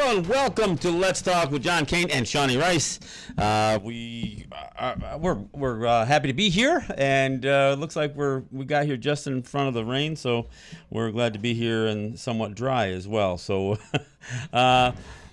Hello and welcome to Let's Talk with John Kane and Shawnee Rice. We're happy to be here, and looks like we got here just in front of the rain, so we're glad to be here and somewhat dry as well. So,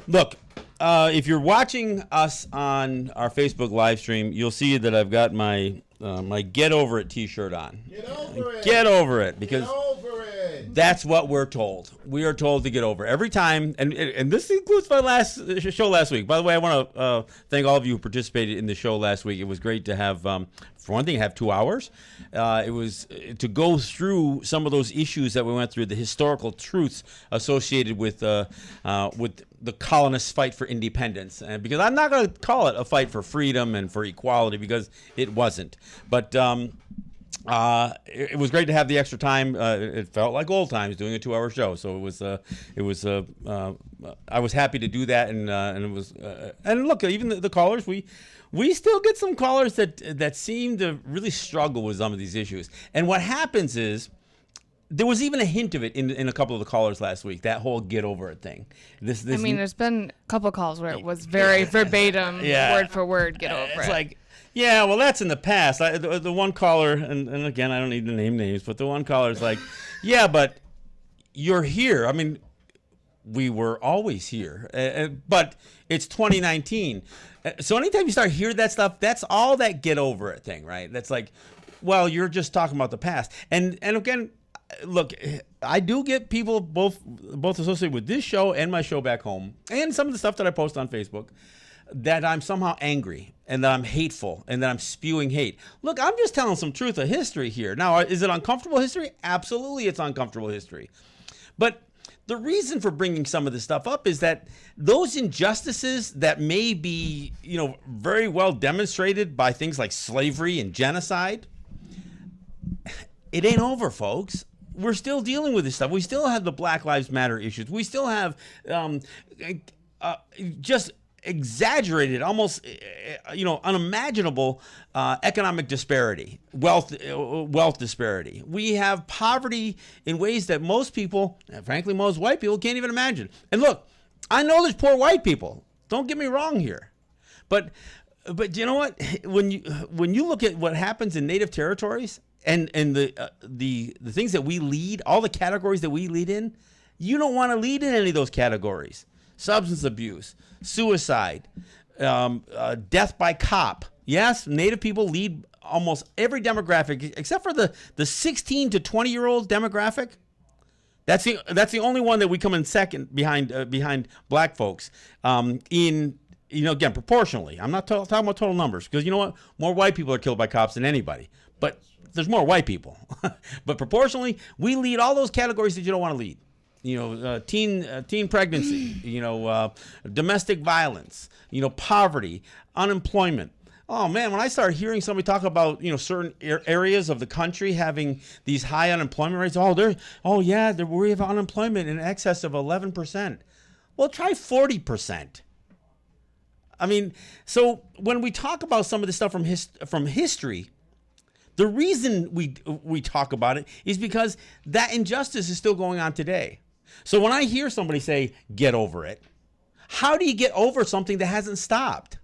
look, if you're watching us on our Facebook live stream, you'll see that I've got my my Get Over It t-shirt on. Get over it. Get over it, because Get over it. that's what we're told. We are told to get over every time, and this includes my show last week. By the way, I want to thank all of you who participated in the show last week. It was great to have, for one thing, have 2 hours. It was to go through some of those issues that we went through, the historical truths associated with the colonists' fight for independence. And because I'm not going to call it a fight for freedom and for equality, because it wasn't. But it was great to have the extra time. It felt like old times doing a 2-hour show. So I was happy to do that, and it was and look, even the callers, we still get some callers that seem to really struggle with some of these issues. And what happens is, there was even a hint of it in a couple of the callers last week, that whole get over it thing. I mean, there's been a couple of calls where it was very verbatim, word for word, get over it. It's like, yeah, well, that's in the past. The one caller, and again, I don't need to name names, but the one caller is like, yeah, but you're here. I mean, we were always here, but it's 2019. So anytime you start hearing that stuff, that's all that get over it thing, right? That's like, well, you're just talking about the past. And again, look, I do get people both associated with this show and my show back home, and some of the stuff that I post on Facebook, that I'm somehow angry and that I'm hateful and that I'm spewing hate. Look, I'm just telling some truth of history here. Now, is it uncomfortable history? Absolutely, it's uncomfortable history. But the reason for bringing some of this stuff up is that those injustices that may be, very well demonstrated by things like slavery and genocide, it ain't over, folks. We're still dealing with this stuff. We still have the Black Lives Matter issues. We still have just exaggerated, almost unimaginable economic disparity, wealth disparity. We have poverty in ways that most people, frankly most white people, can't even imagine. And look, I know there's poor white people. Don't get me wrong here, but you know what? When you look at what happens in native territories and the things that we lead, all the categories that we lead in, you don't want to lead in any of those categories. Substance abuse, suicide, death by cop. Yes, Native people lead almost every demographic except for the 16 to 20-year-old demographic. That's the only one that we come in second behind black folks. Again, proportionally. I'm not talking about total numbers, because you know what? More white people are killed by cops than anybody. But there's more white people. But proportionally, we lead all those categories that you don't want to lead. Teen pregnancy, domestic violence, poverty, unemployment. Oh man, when I start hearing somebody talk about, certain areas of the country having these high unemployment rates, we have unemployment in excess of 11%. Well, try 40%. I mean, so when we talk about some of this stuff from history, the reason we talk about it is because that injustice is still going on today. So when I hear somebody say, get over it, how do you get over something that hasn't stopped?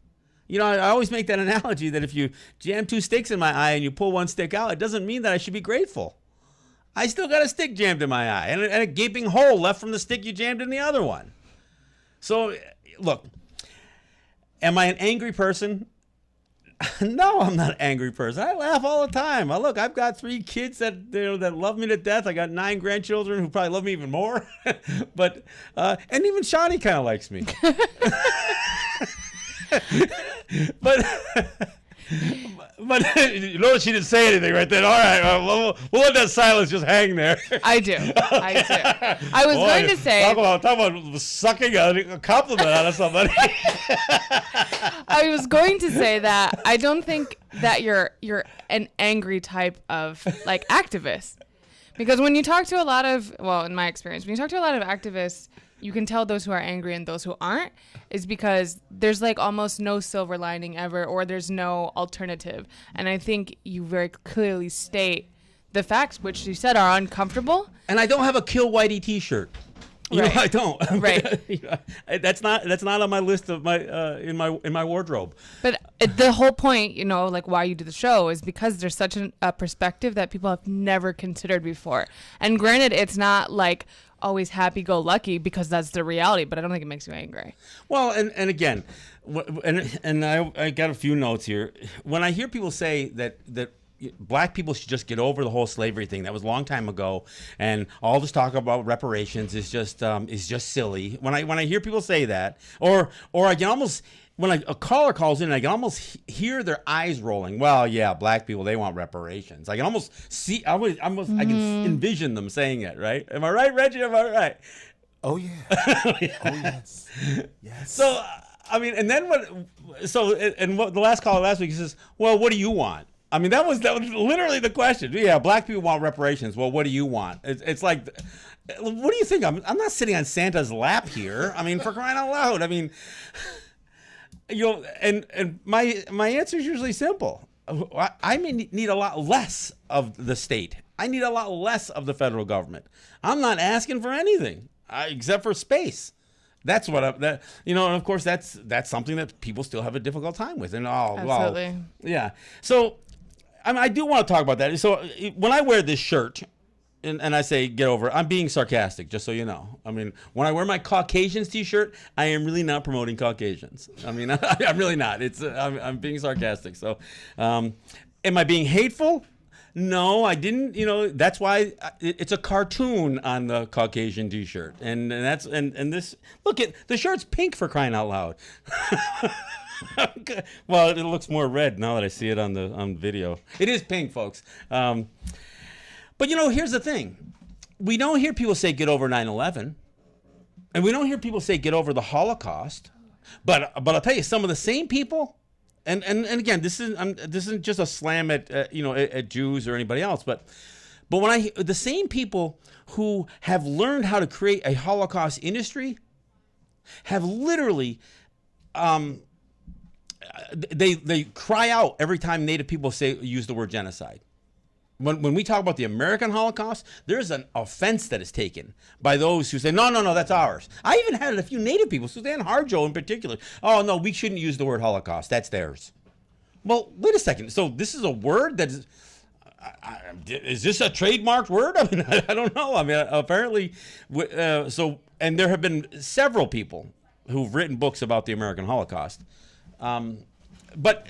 I always make that analogy that if you jam 2 sticks in my eye and you pull 1 stick out, it doesn't mean that I should be grateful. I still got a stick jammed in my eye and a gaping hole left from the stick you jammed in the other one. So, look, am I an angry person? No, I'm not an angry person. I laugh all the time. I've got 3 kids that love me to death. I got 9 grandchildren who probably love me even more. But and even Shawnee kind of likes me. But you notice she didn't say anything right then. All right, we'll let that silence just hang there. I do. I was going to say. Talk about sucking a compliment out of somebody. I was going to say that I don't think that you're an angry type of activist, because when you talk to a lot of, in my experience, when you talk to a lot of activists, you can tell those who are angry and those who aren't, is because there's almost no silver lining ever, or there's no alternative. And I think you very clearly state the facts, which you said are uncomfortable. And I don't have a Kill Whitey t-shirt. You Right. know, I don't. Right. You know, that's not on my list of my in my wardrobe. But the whole point, you know, like why you do the show is because there's such a perspective that people have never considered before. And granted, it's not like always happy-go-lucky because that's the reality, but I don't think it makes you angry. Well, and again, and I got a few notes here. When I hear people say that black people should just get over the whole slavery thing, that was a long time ago, and all this talk about reparations is just silly. When I hear people say that, or I can almost, when a caller calls in, I can almost hear their eyes rolling. Well, yeah, black people, they want reparations. I can almost see, I can envision them saying it, right? Am I right, Reggie? Am I right? Oh, yeah. Oh, yes. Yes. So, I mean, and then the last caller last week, he says, well, what do you want? I mean, that was literally the question. Yeah, black people want reparations. Well, what do you want? It's like, what do you think? I'm not sitting on Santa's lap here. I mean, for crying out loud. I mean, you know, and my answer is usually simple. I may need a lot less of the state. I need a lot less of the federal government. I'm not asking for anything except for space. That's what you know, and of course that's something that people still have a difficult time with. And Absolutely. Well, yeah. So I mean, I do want to talk about that. So when I wear this shirt and I say get over it, I'm being sarcastic, just so you know. I mean, when I wear my Caucasians t-shirt, I am really not promoting Caucasians. I mean, I'm really not. I'm being sarcastic. So am I being hateful? No, I didn't. You know, that's why it's a cartoon on the Caucasian t-shirt. And this, look, the shirt's pink, for crying out loud. Well, it looks more red now that I see it on video. It is pink, folks. But you know, here's the thing: we don't hear people say get over 9/11, and we don't hear people say get over the Holocaust. But I'll tell you, some of the same people, and again, this isn't just a slam at at Jews or anybody else, but when the same people who have learned how to create a Holocaust industry have literally. They cry out every time Native people use the word genocide. When we talk about the American Holocaust, there's an offense that is taken by those who say, no, that's ours. I even had a few Native people, Suzanne Harjo in particular. Oh, no, we shouldn't use the word Holocaust. That's theirs. Well, wait a second. So this is a word that is this a trademarked word? I mean, I don't know. I mean, apparently, and there have been several people who've written books about the American Holocaust. But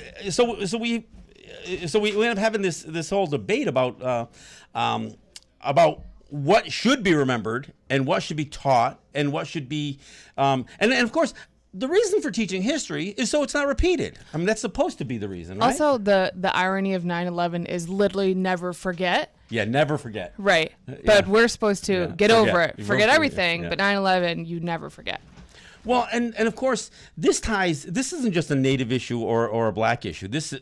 we end up having this whole debate about what should be remembered and what should be taught and what should be and of course the reason for teaching history is so it's not repeated. I mean, that's supposed to be the reason, right? Also, the irony of 9/11 is literally never forget. Yeah, never forget. Right, but we're supposed to get over it, forget everything, yeah. but 9/11 you never forget. Well, and of course, this isn't just a Native issue or a black issue. This,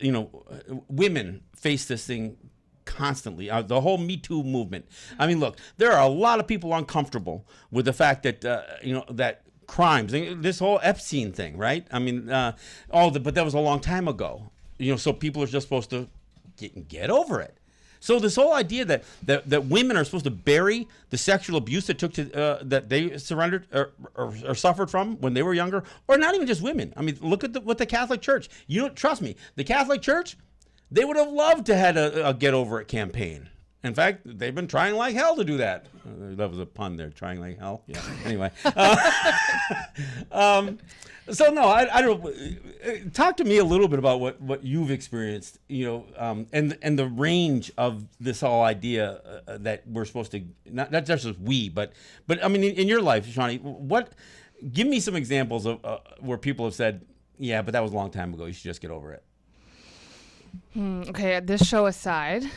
women face this thing constantly. The whole Me Too movement. I mean, look, there are a lot of people uncomfortable with the fact that, that crimes, this whole Epstein thing, right? I mean, but that was a long time ago. So people are just supposed to get over it. So this whole idea that women are supposed to bury the sexual abuse that they surrendered or suffered from when they were younger, or not even just women. I mean, look at what the Catholic Church. Trust me, the Catholic Church, they would have loved to have a get over it campaign. In fact, they've been trying like hell to do that. That was a pun there, trying like hell. Yeah. Anyway. So no, I don't. Talk to me a little bit about what you've experienced, and the range of this whole idea that we're supposed to not just as we, but I mean in your life, Shawnee, give me some examples of where people have said, yeah, but that was a long time ago. You should just get over it. Okay, this show aside.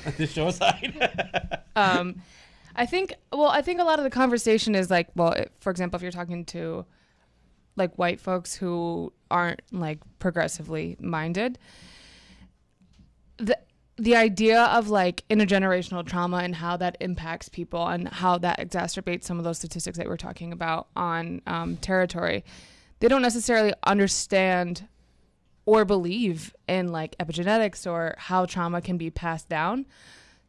I think a lot of the conversation is like, well, for example, if you're talking to like white folks who aren't like progressively minded, the idea of like intergenerational trauma and how that impacts people and how that exacerbates some of those statistics that we're talking about on territory, they don't necessarily understand or believe in like epigenetics or how trauma can be passed down.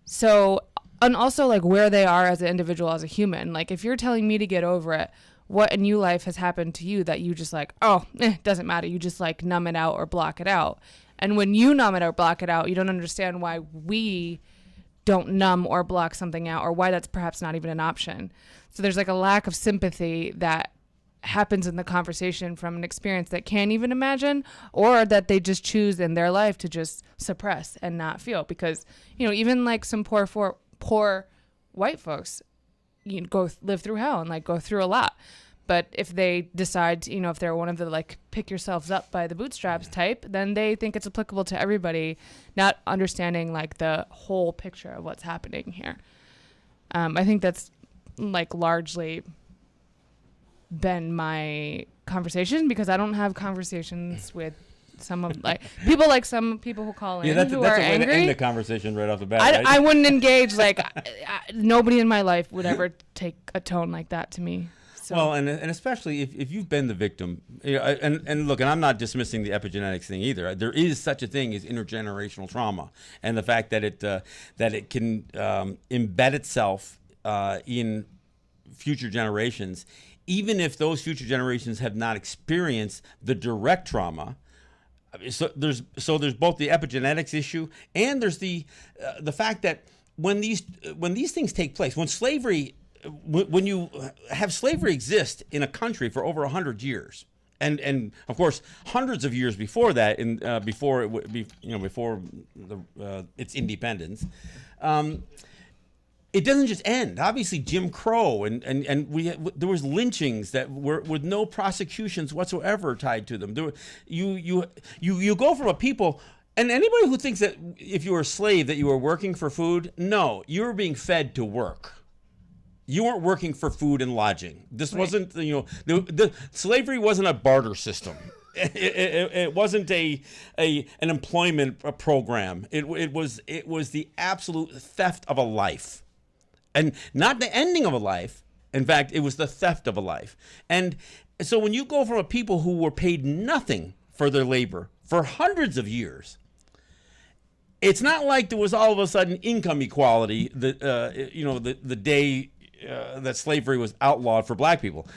So, and also like where they are as an individual, as a human. Like if you're telling me to get over it, what in your life has happened to you that you just like, doesn't matter. You just like numb it out or block it out. And when you numb it or block it out, you don't understand why we don't numb or block something out, or why that's perhaps not even an option. So there's like a lack of sympathy that happens in the conversation from an experience that can't even imagine, or that they just choose in their life to just suppress and not feel. Because, you know, even like some poor white folks, you know, live through hell and like go through a lot. But if they decide, you know, if they're one of the like pick yourselves up by the bootstraps type, then they think it's applicable to everybody, not understanding like the whole picture of what's happening here. I think that's like largely been my conversation, because I don't have conversations with some of some people who call in that's who a are way angry. to end the conversation right off the bat. Right? I wouldn't engage. Like nobody in my life would ever take a tone like that to me. So. Well, and especially if you've been the victim, you know, and look, and I'm not dismissing the epigenetics thing either. There is such a thing as intergenerational trauma, and the fact that it can embed itself in future generations, even if those future generations have not experienced the direct trauma. So there's both the epigenetics issue, and there's the fact that when these things take place, when slavery. When you have slavery exist in a country for over 100 years, and of course hundreds of years before that, before its independence, it doesn't just end. Obviously, Jim Crow and there was lynchings that were with no prosecutions whatsoever tied to them. You go from a people. And anybody who thinks that if you were a slave that you were working for food, no, you were being fed to work. You weren't working for food and lodging. This wasn't, the slavery wasn't a barter system. It wasn't an employment program. It was the absolute theft of a life, and not the ending of a life. In fact, it was the theft of a life. And so when you go from a people who were paid nothing for their labor for hundreds of years, it's not like there was all of a sudden income equality. The day that slavery was outlawed for black people,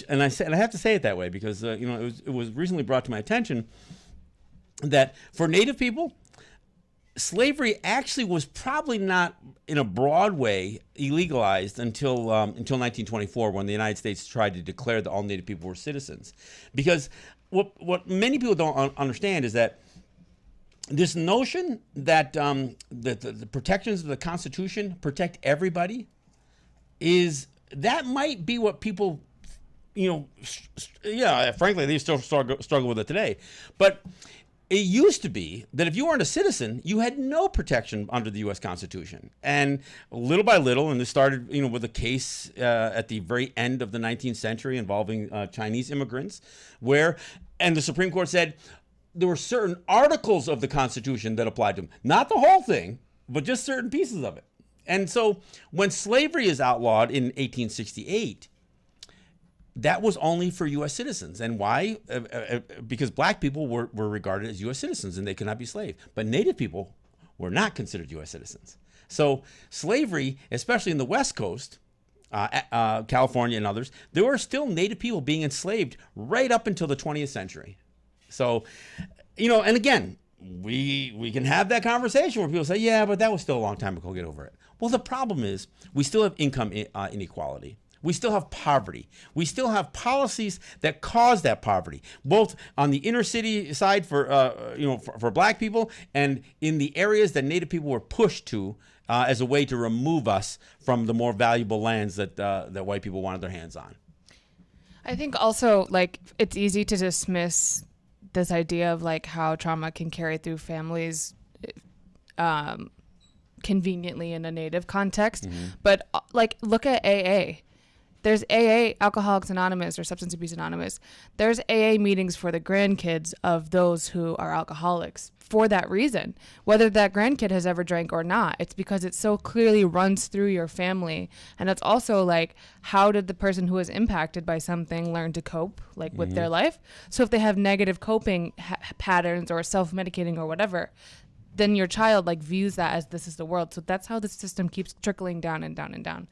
and I have to say it that way because it was recently brought to my attention that for Native people, slavery actually was probably not in a broad way illegalized until 1924, when the United States tried to declare that all Native people were citizens. Because what many people don't understand is that this notion that the protections of the Constitution protect everybody, that might be what people, frankly, they still struggle with it today. But it used to be that if you weren't a citizen, you had no protection under the U.S. Constitution. And little by little, and this started, with a case at the very end of the 19th century involving Chinese immigrants, and the Supreme Court said there were certain articles of the Constitution that applied to them. Not the whole thing, but just certain pieces of it. And so when slavery is outlawed in 1868, that was only for U.S. citizens. And why? Because black people were regarded as U.S. citizens and they could not be slaves. But Native people were not considered U.S. citizens. So slavery, especially in the West Coast, California and others, there were still Native people being enslaved right up until the 20th century. So, and again, we can have that conversation where people say, yeah, but that was still a long time ago, get over it. Well, the problem is we still have income inequality. We still have poverty. We still have policies that cause that poverty, both on the inner city side for black people and in the areas that Native people were pushed to as a way to remove us from the more valuable lands that white people wanted their hands on. I think also, it's easy to dismiss this idea of how trauma can carry through families conveniently in a Native context. Mm-hmm. But look at AA. There's AA, Alcoholics Anonymous or Substance Abuse Anonymous. There's AA meetings for the grandkids of those who are alcoholics for that reason. Whether that grandkid has ever drank or not, it's because it so clearly runs through your family. And it's also how did the person who was impacted by something learn to cope with their life? So if they have negative coping patterns or self-medicating or whatever, then your child like views that as this is the world. So that's how the system keeps trickling down and down and down.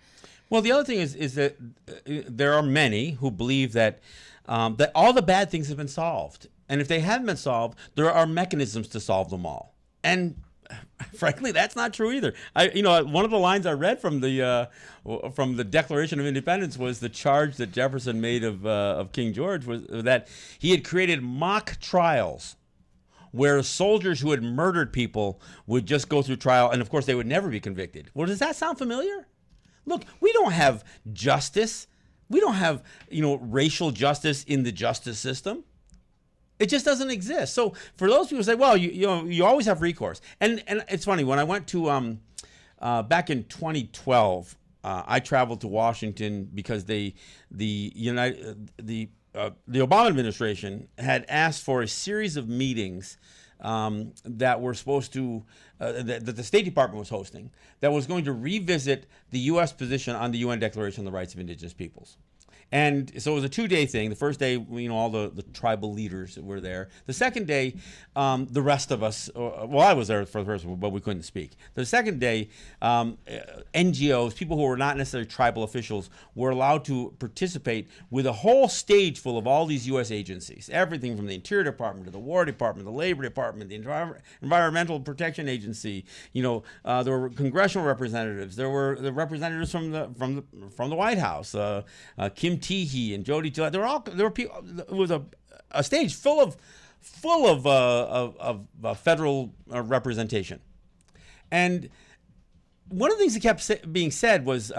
Well, the other thing is that there are many who believe that that all the bad things have been solved, and if they haven't been solved, there are mechanisms to solve them all. And frankly, that's not true either. One of the lines I read from the Declaration of Independence was the charge that Jefferson made of King George was that he had created mock trials where soldiers who had murdered people would just go through trial, and of course they would never be convicted. Well, does that sound familiar? Look, we don't have justice. We don't have, racial justice in the justice system. It just doesn't exist. So for those people who say, well, you always have recourse. And it's funny, when I went to back in 2012, I traveled to Washington because the Obama administration had asked for a series of meetings that were supposed to that the State Department was hosting, that was going to revisit the U.S. position on the UN Declaration on the Rights of Indigenous Peoples. And so it was a 2-day thing. The first day, all the tribal leaders were there. The second day, the rest of us, I was there for the first one, but we couldn't speak. The second day, NGOs, people who were not necessarily tribal officials, were allowed to participate with a whole stage full of all these U.S. agencies, everything from the Interior Department to the War Department, the Labor Department, the Environmental Protection Agency. There were congressional representatives. There were the representatives from the White House, Kim Teehee and Jody Gillette. There were people. It was a stage full of federal representation. And one of the things that kept being said was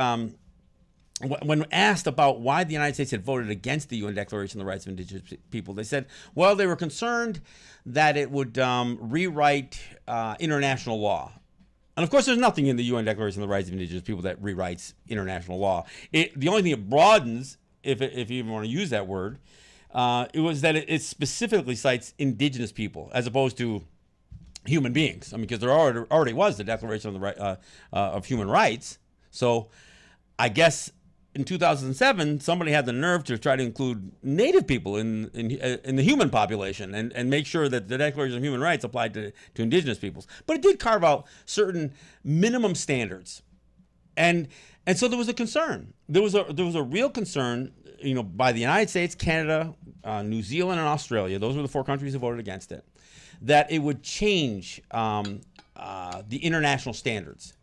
when asked about why the United States had voted against the UN Declaration on the Rights of Indigenous People, they said, well, they were concerned that it would rewrite international law. And of course, there's nothing in the UN Declaration on the Rights of Indigenous People that rewrites international law. The only thing it broadens, if you even want to use that word, it was that it specifically cites indigenous people as opposed to human beings. I mean, because there already was the Declaration on the of Human Rights. So I guess in 2007, somebody had the nerve to try to include Native people in the human population and make sure that the Declaration of Human Rights applied to indigenous peoples. But it did carve out certain minimum standards. And so there was a concern. There was a real concern, by the United States, Canada, New Zealand, and Australia. Those were the 4 countries who voted against it. That it would change the international standards.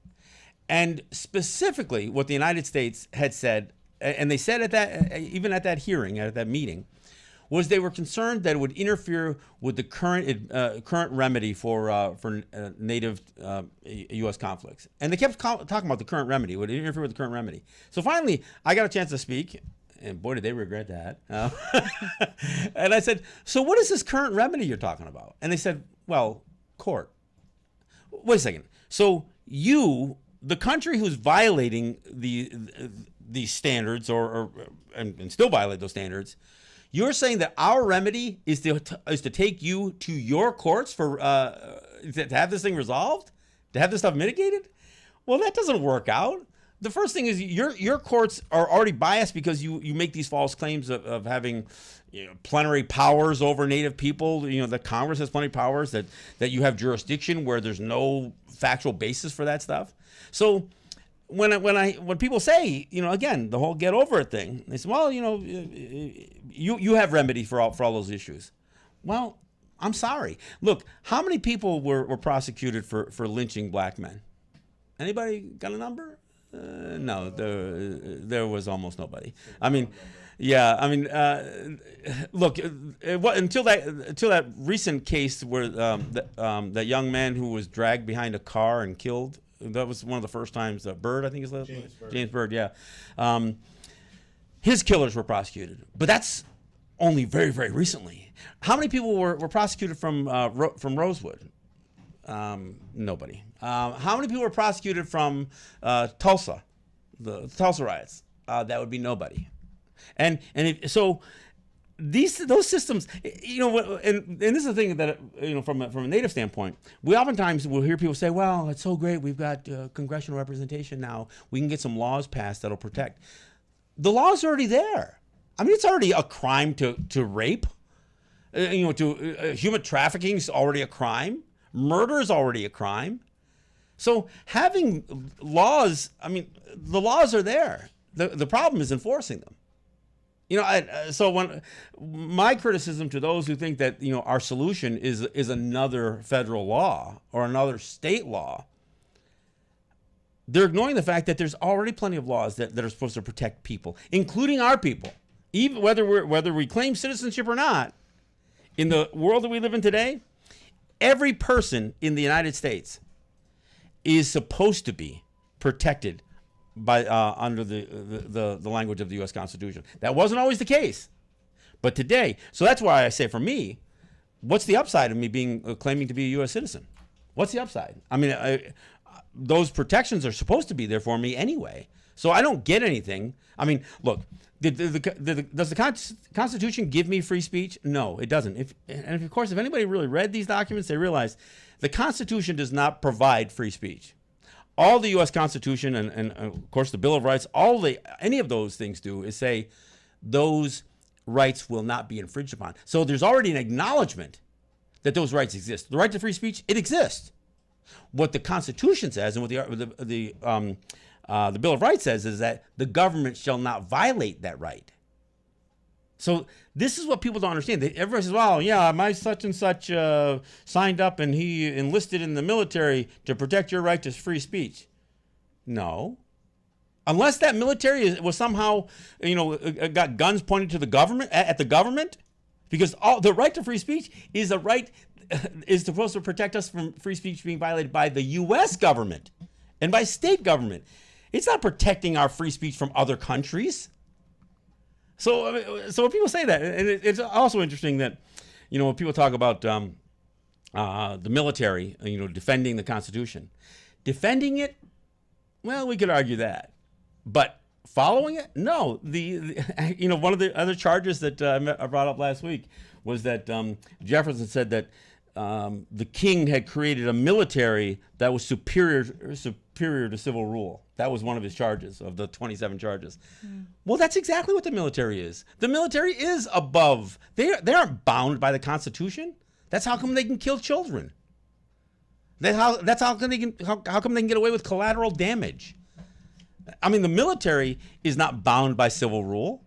And specifically, what the United States had said, and they said at that hearing, at that meeting, was they were concerned that it would interfere with the current remedy for Native U.S. conflicts. And they kept talking about the current remedy. It would interfere with the current remedy. So finally, I got a chance to speak, and boy, did they regret that. And I said, so what is this current remedy you're talking about? And they said, well, court. Wait a second. So the country who's violating these standards and still violate those standards, you're saying that our remedy is to take you to your courts for to have this thing resolved, to have this stuff mitigated? Well, that doesn't work out. The first thing is your courts are already biased because you make these false claims of having plenary powers over Native people. The Congress has plenary powers, that you have jurisdiction where there's no factual basis for that stuff. So when people say, again, the whole get over it thing, they say, well, you have remedy for all those issues. Well, I'm sorry. Look, how many people were prosecuted for lynching black men? Anybody got a number? No, there was almost nobody. I mean, look, until that recent case where that young man who was dragged behind a car and killed. That was one of the first times. Byrd, I think is James Byrd. Yeah, his killers were prosecuted, but that's only very, very recently. How many people were prosecuted from Rosewood? Nobody. How many people were prosecuted from Tulsa, the Tulsa riots? That would be nobody. And those systems, and this is the thing that from a Native standpoint, we oftentimes will hear people say, "Well, it's so great, we've got congressional representation now. We can get some laws passed that'll protect." The law's already there. I mean, it's already a crime to rape. Human trafficking is already a crime. Murder is already a crime. So having laws, I mean, the laws are there. The problem is enforcing them. You know, so when my criticism to those who think that, you know, our solution is another federal law or another state law, they're ignoring the fact that there's already plenty of laws that are supposed to protect people, including our people, even whether we claim citizenship or not. In the world that we live in today, every person in the United States is supposed to be protected by under the language of the U.S. Constitution. That wasn't always the case, but today. So that's why I say, for me, what's the upside of me being claiming to be a U.S. citizen? What's the upside? I mean, those protections are supposed to be there for me anyway. So I don't get anything. I mean, look, does the Constitution give me free speech? No, it doesn't. And of course, if anybody really read these documents, they realize the Constitution does not provide free speech. All the U.S. Constitution and of course the Bill of Rights, any of those things do is say those rights will not be infringed upon. So there's already an acknowledgement that those rights exist. The right to free speech, it exists. What the Constitution says and what the Bill of Rights says is that the government shall not violate that right. So this is what people don't understand. Everybody says, well, yeah, my such and such signed up and he enlisted in the military to protect your right to free speech. No. Unless that military was somehow, you know, got guns pointed to the government, at the government, because the right to free speech is a right, is supposed to protect us from free speech being violated by the U.S. government and by state government. It's not protecting our free speech from other countries. So when people say that, and it's also interesting that, you know, when people talk about the military, you know, defending the Constitution, defending it, well, we could argue that, but following it, no. You know, one of the other charges that I brought up last week was that Jefferson said that the king had created a military that was superior to civil rule. That was one of his charges, of the 27 charges. Well, that's exactly what the military is. The military is above. They aren't bound by the Constitution. That's how come they can kill children. That's how come they can get away with collateral damage. I mean, the military is not bound by civil rule.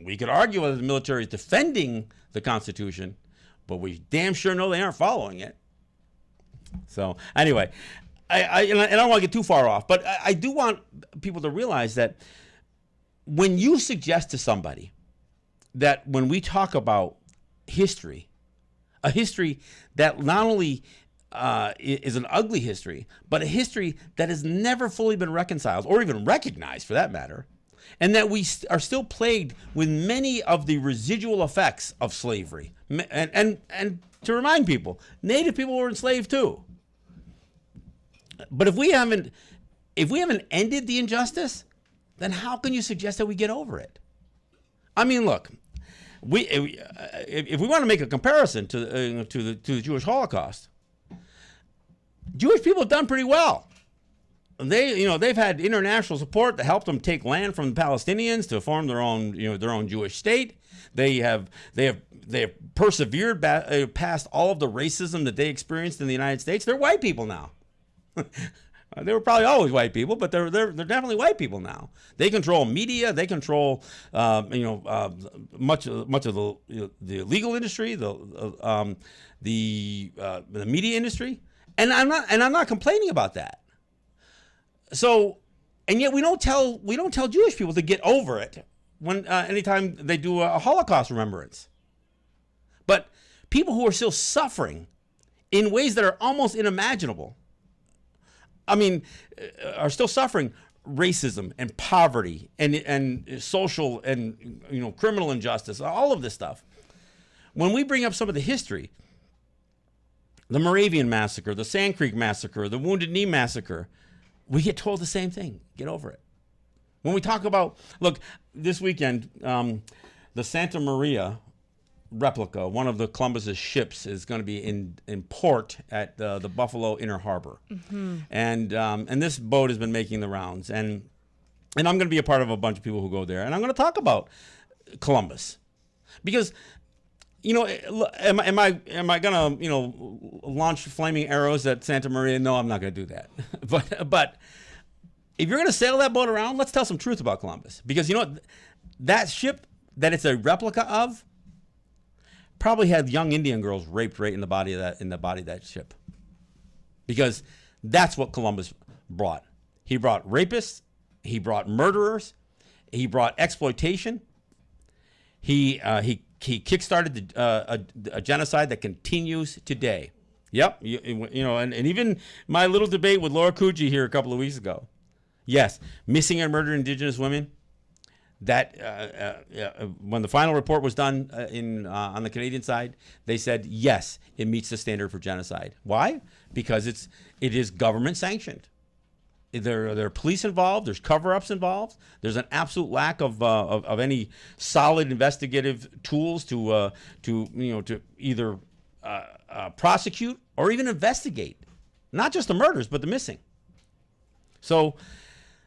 We could argue whether the military is defending the Constitution, but we damn sure know they aren't following it. So anyway, I don't want to get too far off, but I do want people to realize that when you suggest to somebody that when we talk about history, a history that not only is an ugly history, but a history that has never fully been reconciled or even recognized for that matter, and that we are still plagued with many of the residual effects of slavery. And to remind people, Native people were enslaved too. But if we haven't ended the injustice, then how can you suggest that we get over it? I mean, look, if we want to make a comparison to the Jewish Holocaust, Jewish people have done pretty well. They've had international support to help them take land from the Palestinians to form their own Jewish state. They have persevered past all of the racism that they experienced in the United States. They're white people now. They were probably always white people, but they're definitely white people now. They control media. They control much of the legal industry, the media industry, and I'm not complaining about that. So, and yet we don't tell Jewish people to get over it when anytime they do a Holocaust remembrance. But people who are still suffering in ways that are almost unimaginable, I mean, are still suffering racism and poverty and social and criminal injustice, all of this stuff. When we bring up some of the history, the Moravian Massacre, the Sand Creek Massacre, the Wounded Knee Massacre, we get told the same thing. Get over it. When we talk about, look, this weekend, the Santa Maria replica, one of the Columbus's ships, is going to be in port at the Buffalo Inner Harbor. Mm-hmm. And this boat has been making the rounds. And I'm going to be a part of a bunch of people who go there. And I'm going to talk about Columbus. Because am I gonna launch flaming arrows at Santa Maria? No, I'm not gonna do that. but if you're gonna sail that boat around, let's tell some truth about Columbus, because that ship that it's a replica of probably had young Indian girls raped right in the body of that ship, because that's what Columbus brought. He brought rapists, he brought murderers, he brought exploitation. He kickstarted a genocide that continues today. Yep, and even my little debate with Laura Cucci here a couple of weeks ago. Yes, missing and murdered Indigenous women. That when the final report was done on the Canadian side, they said yes, it meets the standard for genocide. Why? Because it is government sanctioned. There are police involved. There's cover-ups involved. There's an absolute lack of any solid investigative tools to either prosecute or even investigate, not just the murders but the missing. So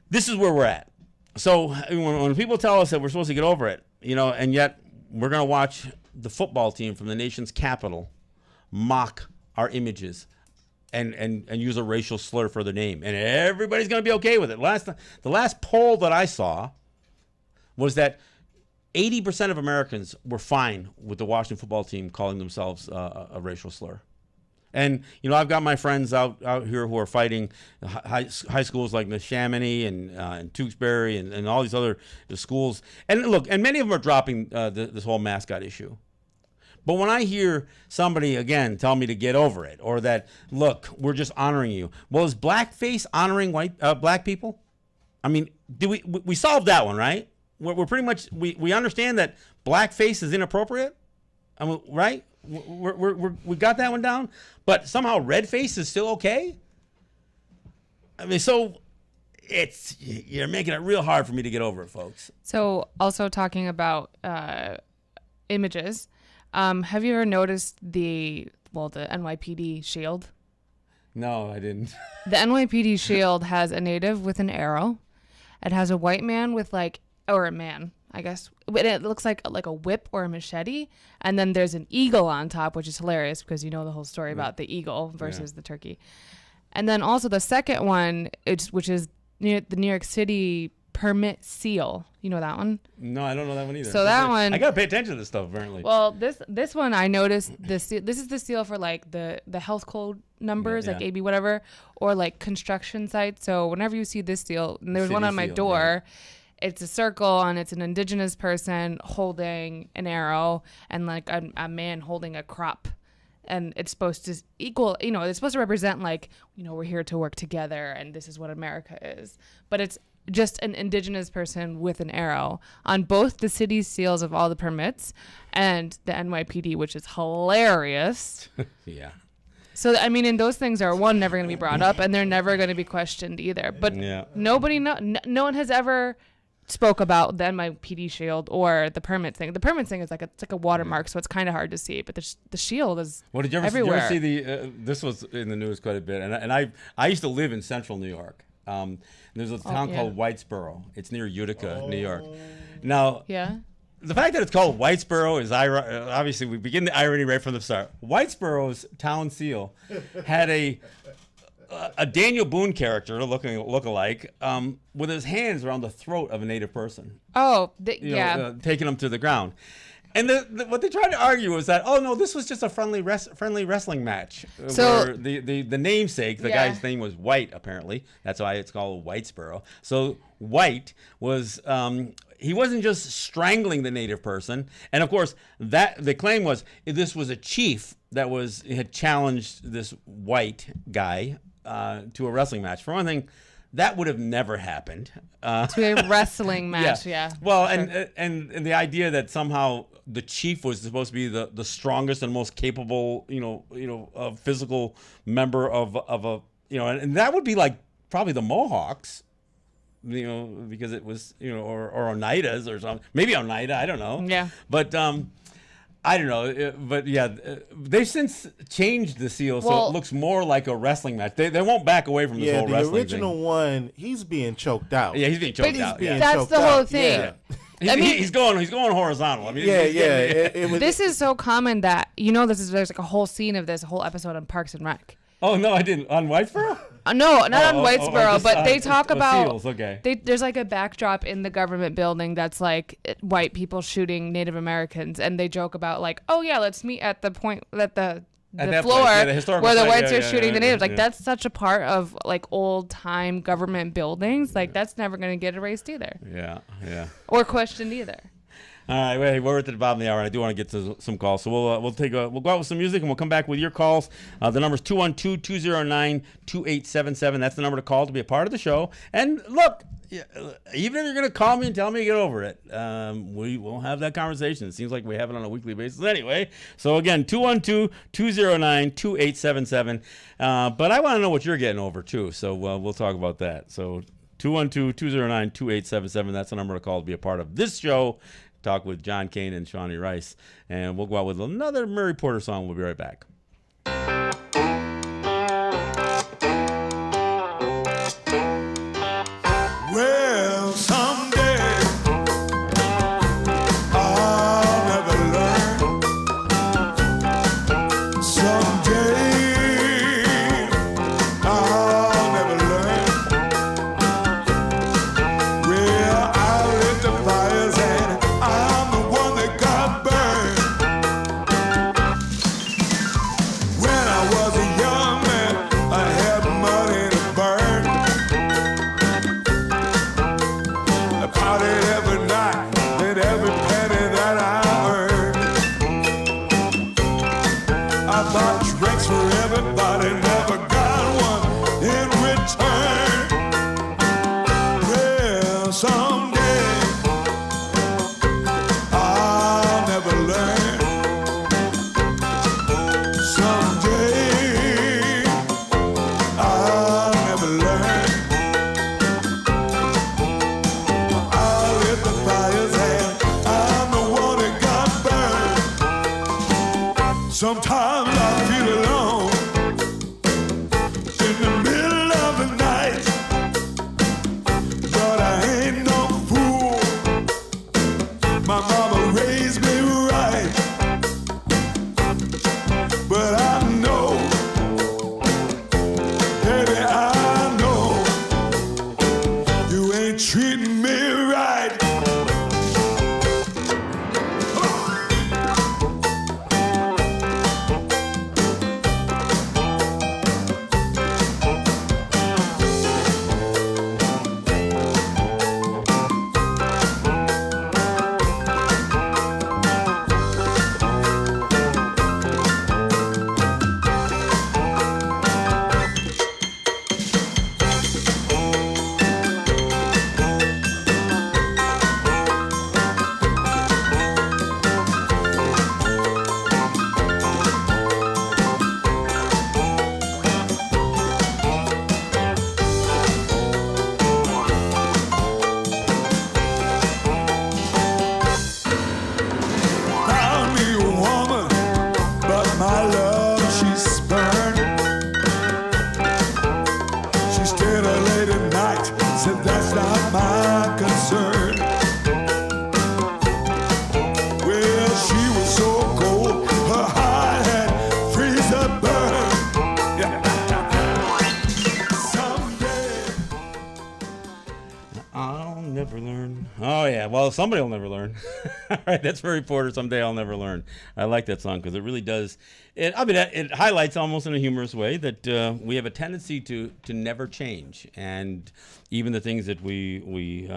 this is where we're at. So when people tell us that we're supposed to get over it, and yet we're going to watch the football team from the nation's capital mock our images and use a racial slur for their name, and everybody's going to be okay with it. The last poll that I saw was that 80% of Americans were fine with the Washington football team calling themselves a racial slur. And, I've got my friends out here who are fighting high schools like Neshaminy and Tewksbury and all these other schools. And look, and many of them are dropping this whole mascot issue. But when I hear somebody, again, tell me to get over it, or that, look, we're just honoring you. Well, is blackface honoring black people? I mean, we solved that one, right? We're pretty much, we understand that blackface is inappropriate, right? We got that one down, but somehow red face is still okay. I mean, so you're making it real hard for me to get over it, folks. So also talking about images, have you ever noticed the NYPD shield? No, I didn't. The NYPD shield has a native with an arrow. It has a white man with or a man, I guess. It looks like a whip or a machete. And then there's an eagle on top, which is hilarious because you know the whole story about the eagle versus the turkey. And then also the second one, which is the New York City permit seal. You know that one? No, I don't know that one either. So that one, I gotta pay attention to this stuff apparently. Well, this one I noticed this is the seal for the health code numbers, like AB whatever, or construction sites. So whenever you see this seal, and there's one on my door. Yeah. It's a circle, and it's an indigenous person holding an arrow, and a man holding a crop, and it's supposed to equal. It's supposed to represent we're here to work together, and this is what America is. But it's just an indigenous person with an arrow on both the city's seals of all the permits and the NYPD, which is hilarious. Yeah. So, I mean, and those things are, one, never going to be brought up, and they're never going to be questioned either. But no one has ever spoke about the NYPD shield or the permit thing. The permit thing is it's like a watermark, so it's kind of hard to see. But the shield is everywhere. Did you ever see this was in the news quite a bit, and I used to live in central New York. There's a town called Whitesboro. It's near Utica, New York. Now, the fact that it's called Whitesboro is obviously we begin the irony right from the start. Whitesboro's town seal had a Daniel Boone character look-alike with his hands around the throat of a native person. Oh, taking him to the ground. And what they tried to argue was that, oh no, this was just a friendly wrestling match. So where the namesake, the guy's name was White, apparently. That's why it's called Whitesboro. So White was he wasn't just strangling the native person. And of course, that the claim was this was a chief that had challenged this white guy to a wrestling match. For one thing, that would have never happened. To a wrestling match, Well, sure. and the idea that somehow the chief was supposed to be the strongest and most capable, physical member of a, and that would be probably the Mohawks, because it was, or Oneidas or something. Maybe Oneida, I don't know. Yeah. But I don't know, but they've since changed the seal so it looks more like a wrestling match. They won't back away from this whole wrestling thing. The original one, he's being choked out. Yeah, he's being choked out. That's the whole thing. I mean, he's going horizontal. I mean, Yeah, he's yeah. getting- It was, this is so common that there's like a whole scene of this, a whole episode on Parks and Rec. Oh no, I didn't on Whitesboro. No, not on Whitesboro, just, but they talk about seals. Okay. there's like a backdrop in the government building that's like white people shooting Native Americans, and they joke about like, oh yeah, let's meet at the point that the that floor place, yeah, the historical where the site, whites yeah, are yeah, shooting yeah, the natives. yeah. Like that's such a part of like old time government buildings. Like that's never going to get erased either, Yeah, yeah. or questioned either. All right, wait, we're at the bottom of the hour, and I do want to get to some calls. So we'll go out with some music, and we'll come back with your calls. The number's 212-209-2877. That's the number to call to be a part of the show. And look, even if you're going to call me and tell me to get over it, we will have that conversation. It seems like we have it on a weekly basis anyway. So again, 212-209-2877. But I want to know what you're getting over too. So we'll talk about that. So 212-209-2877. That's the number to call to be a part of this show. Talk with John Kane and Shawnee Rice, and we'll go out with another Murray Porter song. We'll be right back. well, someday I'll never learn. Someday I'll never learn. Well, I lit the fires and I'm the one that got burned. When I was a young man, I had money to burn. I partied every night with every penny that I earned. I bought drinks for everybody, never got one in return. Well, someday I'll never learn. Someday I'll never learn. I'll lit the fires and I'm the one that got burned. Sometimes I feel alone in the middle of the night, but I ain't no fool. My mama raised me right, but I know, baby, I know you ain't treating me right. Found me a woman, but my love she spurned. She stayed up late at night, said that's not my concern. Well, she was so cold, her heart had freezer burn. Someday. I'll never learn. Oh yeah, well somebody will never learn. All right, that's Murray Porter. Someday I'll never learn. I like that song because it really does. It highlights almost in a humorous way that we have a tendency to never change, and even the things that we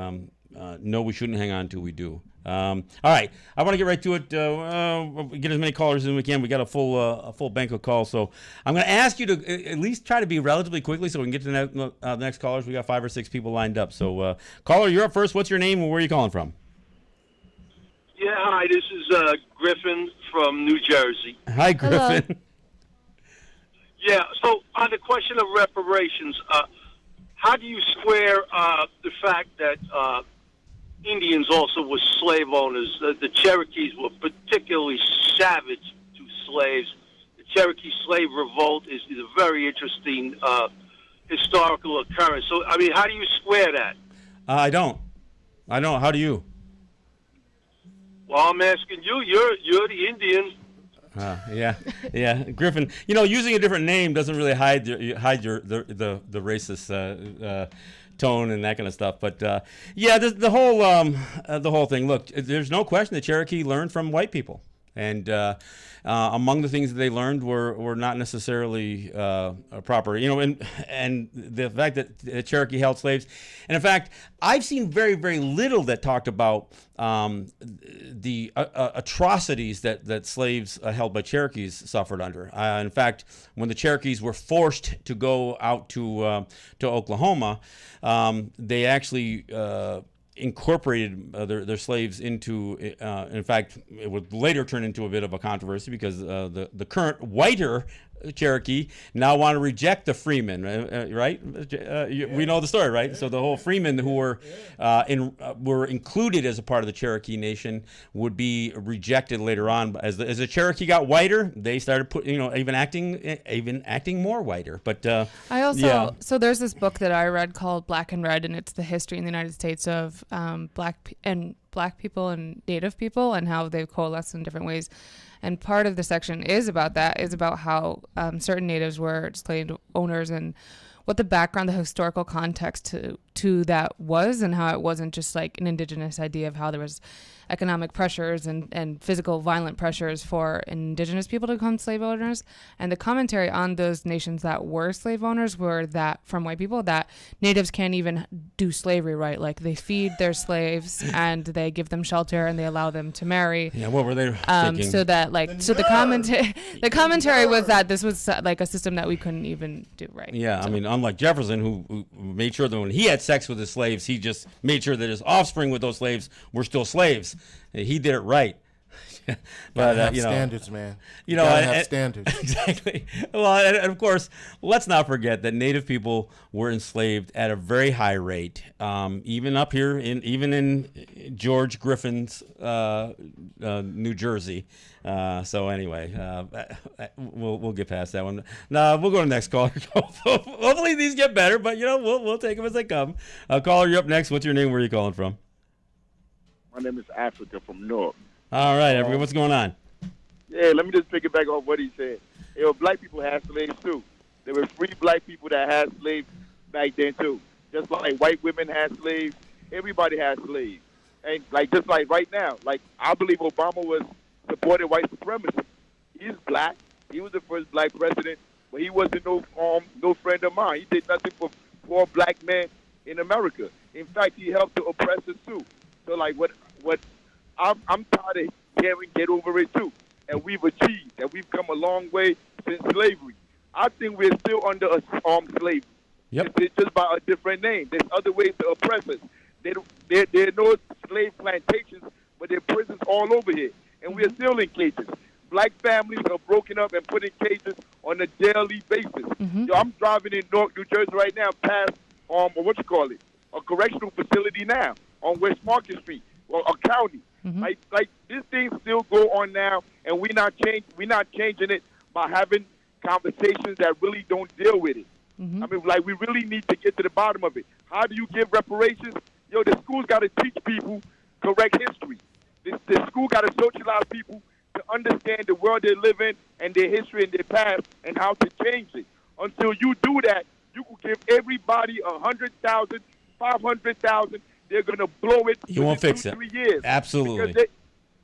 know we shouldn't hang on to, we do. All right, I want to get right to it. Get as many callers as we can. We got a full bank of calls, so I'm going to ask you to at least try to be relatively quickly so we can get to the next callers. We got 5 or 6 people lined up. So, caller, you're up first. What's your name and where are you calling from? Yeah, hi, this is Griffin from New Jersey. Hi, Griffin. Hello. Yeah, so on the question of reparations, how do you square the fact that Indians also were slave owners? The Cherokees were particularly savage to slaves. The Cherokee slave revolt is a very interesting historical occurrence. So, I mean, how do you square that? I don't. How do you? Well, I'm asking you. You're the Indian. Yeah, Griffin. Using a different name doesn't really hide the racist tone and that kind of stuff. But the whole thing. Look, there's no question the Cherokee learned from white people, and among the things that they learned were not necessarily proper. And the fact that the Cherokee held slaves, and in fact, I've seen very, very little that talked about the atrocities that slaves held by Cherokees suffered under. In fact, when the Cherokees were forced to go out to Oklahoma, they actually incorporated their slaves into. In fact, it would later turn into a bit of a controversy because the current whiter Cherokee now want to reject the freemen, right? We know the story, right? So the whole freemen who were included as a part of the Cherokee Nation would be rejected later on. As the Cherokee got whiter, they started even acting more whiter. But I also so there's this book that I read called Black and Red, and it's the history in the United States of black people and Native people and how they've coalesced in different ways. And part of the section is about how certain natives were slave owners and what the background, the historical context to that was, and how it wasn't just like an indigenous idea of how there was economic pressures and physical violent pressures for indigenous people to become slave owners. And the commentary on those nations that were slave owners were that from white people that natives can't even do slavery right. Like they feed their slaves and they give them shelter and they allow them to marry. Yeah, what were they thinking? So the commentary was that this was like a system that we couldn't even do right. Yeah, so. I mean, unlike Jefferson, who made sure that when he had sex with his slaves, he just made sure that his offspring with those slaves were still slaves. He did it right. But standards, man. Have standards. Exactly. Well, and of course, let's not forget that Native people were enslaved at a very high rate, even up here in George Griffin's New Jersey. So anyway, we'll get past that one. No, we'll go to the next caller. Hopefully these get better, but we'll take them as they come. Caller, you're up next. What's your name? Where are you calling from? My name is Africa from North. All right, everyone, what's going on? Yeah, let me just pick it back off what he said. Black people had slaves too. There were free black people that had slaves back then too. Just like white women had slaves, everybody had slaves. And just like right now, I believe Obama supported white supremacy. He's black. He was the first black president, but he wasn't no friend of mine. He did nothing for poor black men in America. In fact, he helped the oppressors too. So what I'm tired of hearing get over it too. And we've achieved, and we've come a long way since slavery. I think we're still under slavery. Yep. It's just by a different name. There's other ways to oppress us. There are no slave plantations, but there are prisons all over here. And we're still in cages. Black families are broken up and put in cages on a daily basis. Mm-hmm. I'm driving in Newark, New Jersey right now past, a correctional facility now on West Market Street, or a county. Mm-hmm. Like this thing still go on now, and we're not changing it by having conversations that really don't deal with it. Mm-hmm. I mean, we really need to get to the bottom of it. How do you give reparations? The school's got to teach people correct history. The school got to socialize people to understand the world they live in and their history and their past and how to change it. Until you do that, you can give everybody 100,000, 500,000. They're going to blow it. You won't fix it. 3 years. Absolutely.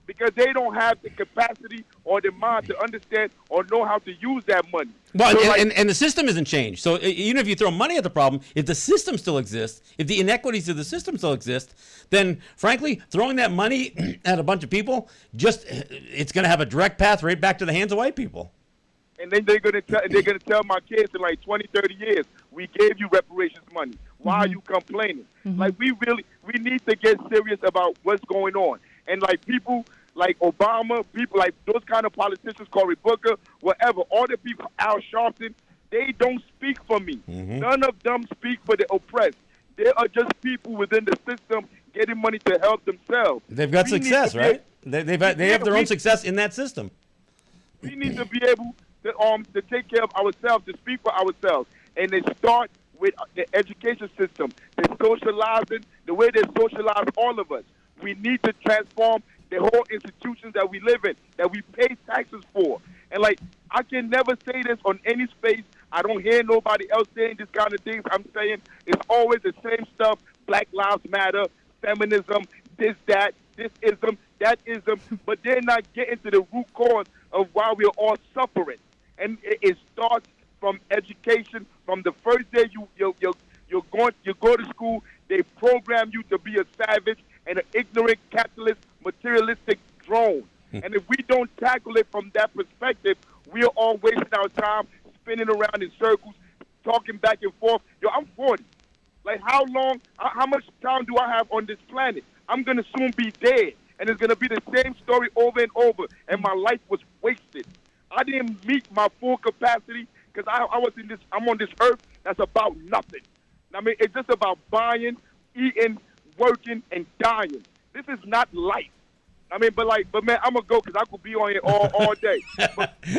Because they don't have the capacity or the mind to understand or know how to use that money. Well, so and the system isn't changed. So even if you throw money at the problem, if the system still exists, if the inequities of the system still exist, then frankly, throwing that money at a bunch of people, it's going to have a direct path right back to the hands of white people. And then they're going to tell my kids in 20, 30 years, we gave you reparations money. Why are you complaining? Mm-hmm. We need to get serious about what's going on. And people like Obama, people like those kind of politicians, Cory Booker, whatever, all the people, Al Sharpton, they don't speak for me. Mm-hmm. None of them speak for the oppressed. They are just people within the system getting money to help themselves. They've got success, right? They have their own success in that system. We need to be able to take care of ourselves, to speak for ourselves. And they start with the education system, the socializing, the way they socialize all of us. We need to transform the whole institutions that we live in, that we pay taxes for. And, like, I can never say this on any space. I don't hear nobody else saying this kind of things. I'm saying it's always the same stuff. Black Lives Matter, feminism, this, that, this ism, that ism. But they're not getting to the root cause of why we're all suffering. And it starts from education. From the first day you go to school, they program you to be a savage and an ignorant, capitalist, materialistic drone. And if we don't tackle it from that perspective, we are all wasting our time spinning around in circles, talking back and forth. Yo, I'm 40. Like, how much time do I have on this planet? I'm going to soon be dead, and it's going to be the same story over and over, and my life was wasted. I didn't meet my full capacity because I'm on this earth that's about nothing. I mean, it's just about buying, eating, working, and dying. This is not life. I mean, but man, I'm going to go because I could be on here all day.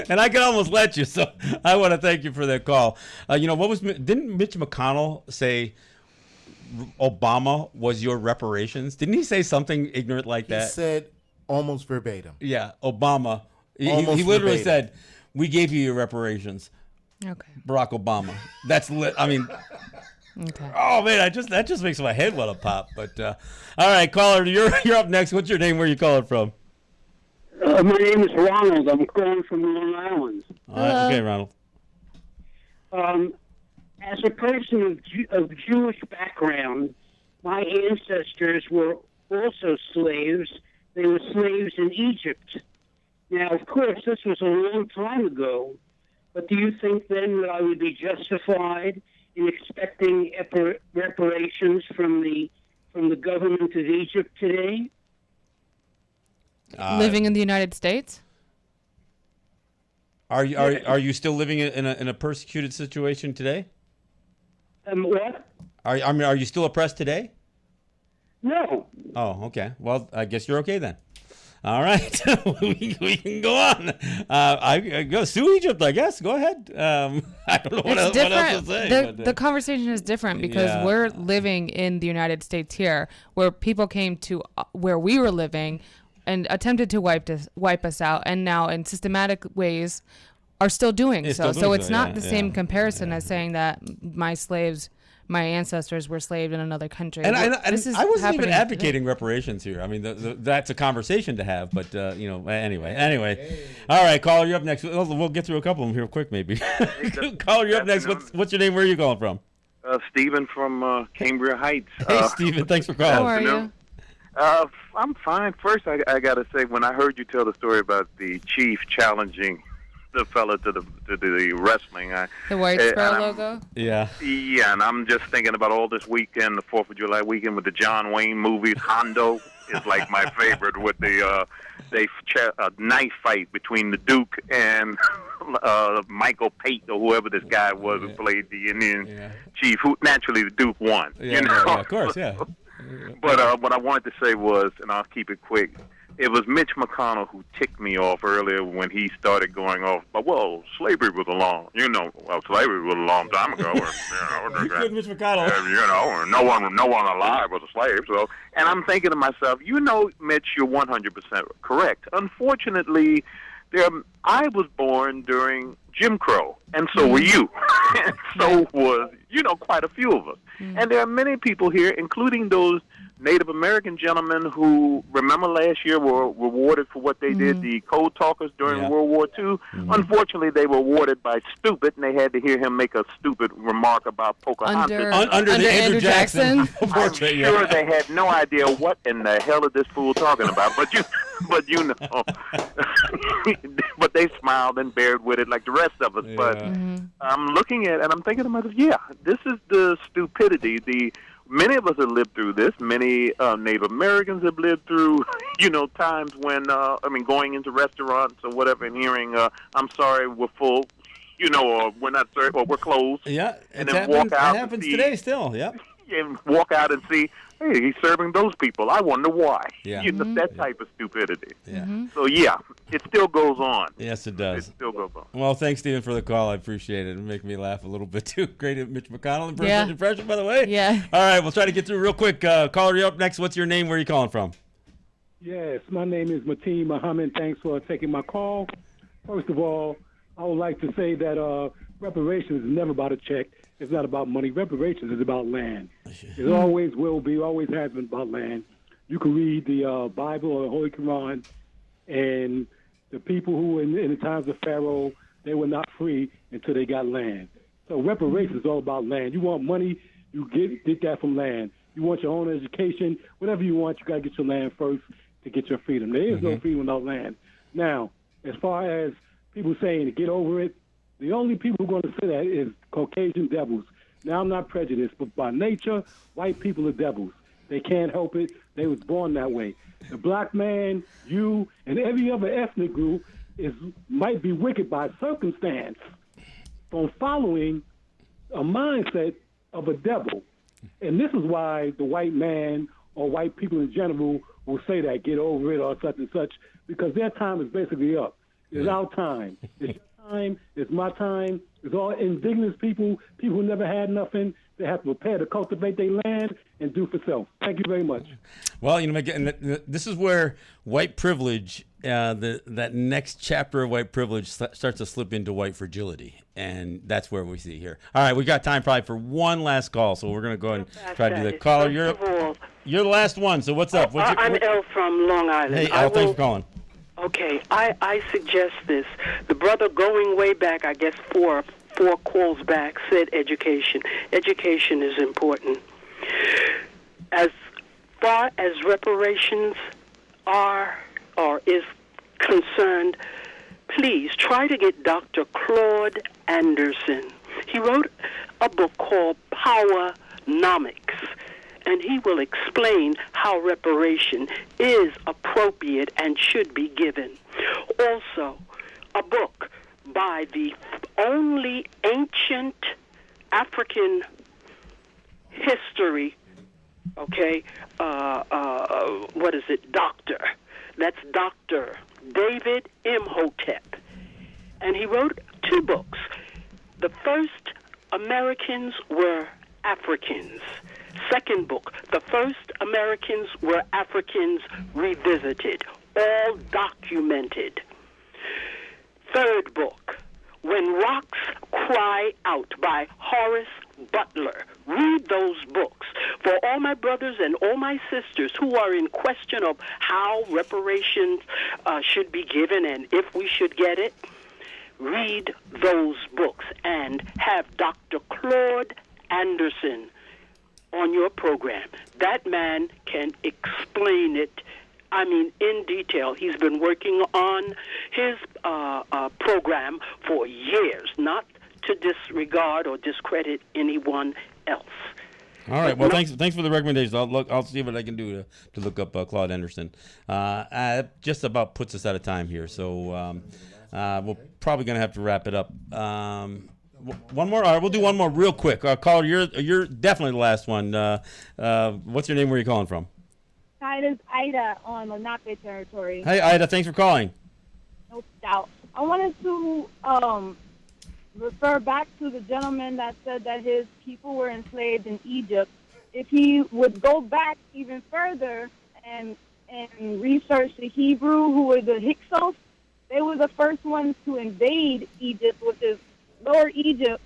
And I can almost let you, so I want to thank you for that call. Didn't Mitch McConnell say Obama was your reparations? Didn't he say something ignorant like that? He said almost verbatim. Yeah, Obama. He verbatim. literally said, we gave you your reparations. Okay. Barack Obama. That's lit. I mean... Okay. Oh man, that just makes my head want to pop. But all right, caller, you're up next. What's your name? Where are you calling from? My name is Ronald. I'm calling from Long Island. Okay, Ronald. As a person of Jewish background, my ancestors were also slaves. They were slaves in Egypt. Now, of course, this was a long time ago. But do you think then that I would be justified in expecting reparations from the government of Egypt today? Living in the United States? Are you still living in a persecuted situation today? What? Are you still oppressed today? No. Oh, okay. Well, I guess you're okay then. All right, we can go on. I go sue Egypt, I guess. Go ahead. I don't know what else to say. The conversation is different because we're living in the United States here, where people came to where we were living and attempted to wipe us out, and now in systematic ways are still doing so. So it's not the same comparison as saying that my ancestors were slaved in another country. And I wasn't even advocating reparations here. I mean, that's a conversation to have. But, anyway. All right, caller, you're up next. We'll get through a couple of them here quick, maybe. Caller, you're up next. What's your name? Where are you calling from? Stephen from Cambria Heights. Hey, Stephen. Than's for calling. How are you? I'm fine. First, I got to say, when I heard you tell the story about the chief challenging the fella to the wrestling. The White Sparrow logo? Yeah. Yeah, and I'm just thinking about all this weekend, the 4th of July weekend with the John Wayne movies. Hondo is like my favorite with the knife fight between the Duke and Michael Pate or whoever this guy was who played the Indian chief, who naturally the Duke won. Yeah, of course, yeah. But what I wanted to say was, and I'll keep it quick, it was Mitch McConnell who ticked me off earlier when he started going off. But slavery was slavery was a long time ago. Mitch McConnell. No one alive was a slave. So, and I'm thinking to myself, Mitch, you're 100% correct. Unfortunately, I was born during Jim Crow, and so were you, and so was quite a few of us. And there are many people here, including those Native American gentlemen who, remember last year, were rewarded for what they did, the code talkers during World War II. Unfortunately, they were awarded by stupid, and they had to hear him make a stupid remark about Pocahontas. Under the Andrew Jackson. I'm sure they had no idea what in the hell is this fool talking about, but but they smiled and bared with it like the rest of us. But I'm looking at it, and I'm thinking to myself, this is the stupidity. Many of us have lived through this. Many Native Americans have lived through, times when, going into restaurants or whatever and hearing, I'm sorry, we're full, or we're not served, or we're closed. Yeah, and then walk out. It happens today still, yeah. And walk out and see, hey, he's serving those people. I wonder why. Yeah. That type of stupidity. Yeah. So, it still goes on. Yes, it does. It still goes on. Well, thanks, Stephen, for the call. I appreciate it. It make me laugh a little bit, too. Great Mitch McConnell impression, by the way. Yeah. All right, we'll try to get through real quick. Caller, you're up next. What's your name? Where are you calling from? Yes, my name is Mateen Muhammad. Thanks for taking my call. First of all, I would like to say that reparations is never about a check. It's not about money. Reparations is about land. It always will be, always has been about land. You can read the Bible or the Holy Quran, and the people who in the times of Pharaoh, they were not free until they got land. So reparations is all about land. You want money, you get that from land. You want your own education, whatever you want, you got to get your land first to get your freedom. There is no freedom without land. Now, as far as people saying to get over it, the only people who are going to say that is Caucasian devils. Now, I'm not prejudiced, but by nature, white people are devils. They can't help it. They was born that way. The black man, you, and every other ethnic group might be wicked by circumstance from following a mindset of a devil. And this is why the white man or white people in general will say that, get over it or such and such, because their time is basically up. It's our time. It's your time. It's my time. It's all indigenous people, people who never had nothing. They have to prepare to cultivate their land and do for self. Thank you very much. Well, this is where white privilege, that next chapter of white privilege starts to slip into white fragility. And that's where we see here. All right, we got time probably for one last call, so we're going to go ahead and try to do that. Caller, you're the last one, so what's up? I'm Elle from Long Island. Hey, Elle, thanks for calling. Okay, I suggest this. The brother going way back, I guess four calls back, said education. Education is important. As far as reparations are or is concerned, please try to get Dr. Claude Anderson. He wrote a book called Powernomics, and he will explain how reparation is appropriate and should be given. Also, a book by the only ancient African history, what is it, doctor? That's Dr. David Imhotep. And he wrote 2 books. The first, Americans Were Africans. Second book, The First Americans Were Africans Revisited, all documented. Third book, When Rocks Cry Out by Horace Butler. Read those books. For all my brothers and all my sisters who are in question of how reparations should be given and if we should get it, read those books and have Dr. Claude Anderson on your program. That man can explain it, in detail. He's been working on his program for years, not to disregard or discredit anyone else. All right. Well, thanks for the recommendations. I'll see what I can do to look up Claude Anderson. Just about puts us out of time here, so we're probably going to have to wrap it up. One more. All right, we'll do one more real quick. Caller, you're definitely the last one. What's your name? Where are you calling from? Hi, this is Ida on Lenape territory. Hey, Ida. Thanks for calling. No doubt. I wanted to refer back to the gentleman that said that his people were enslaved in Egypt. If he would go back even further and research the Hebrew, who were the Hyksos, they were the first ones to invade Egypt, which is Lower Egypt,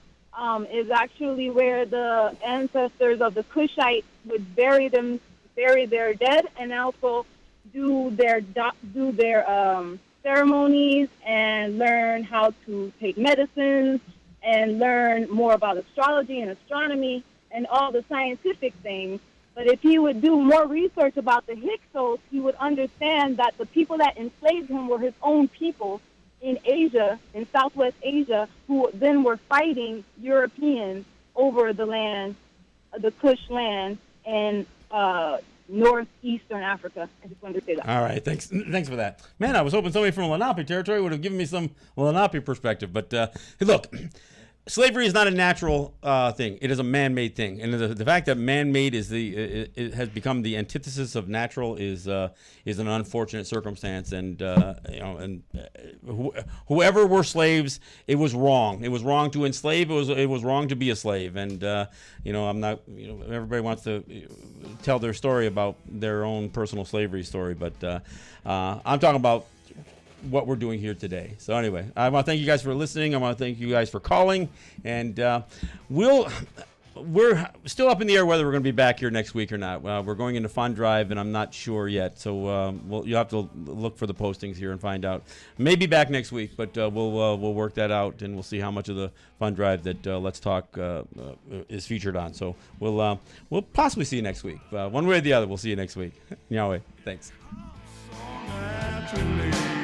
is actually where the ancestors of the Cushites would bury their dead, and also do their ceremonies and learn how to take medicines and learn more about astrology and astronomy and all the scientific things. But if he would do more research about the Hyksos, he would understand that the people that enslaved him were his own people in Asia, in Southwest Asia, who then were fighting Europeans over the land, the Kush land, and northeastern Africa. I just wanted to say that. All right, thanks for that. Man, I was hoping somebody from Lenape territory would have given me some Lenape perspective. But hey, look, slavery is not a natural thing. It is a man-made thing, and the fact that man-made is it has become the antithesis of natural is an unfortunate circumstance. And whoever were slaves, it was wrong. It was wrong to enslave. It was wrong to be a slave. And I'm not. Everybody wants to tell their story about their own personal slavery story, but I'm talking about what we're doing here today. So anyway, I want to thank you guys for listening. I want to thank you guys for calling, and we're still up in the air whether we're going to be back here next week or not. We're going into fund drive, and I'm not sure yet. So you'll have to look for the postings here and find out. Maybe back next week, but we'll work that out, and we'll see how much of the fund drive that Let's Talk is featured on. So we'll possibly see you next week. One way or the other, we'll see you next week. Yahweh, thanks. naturally.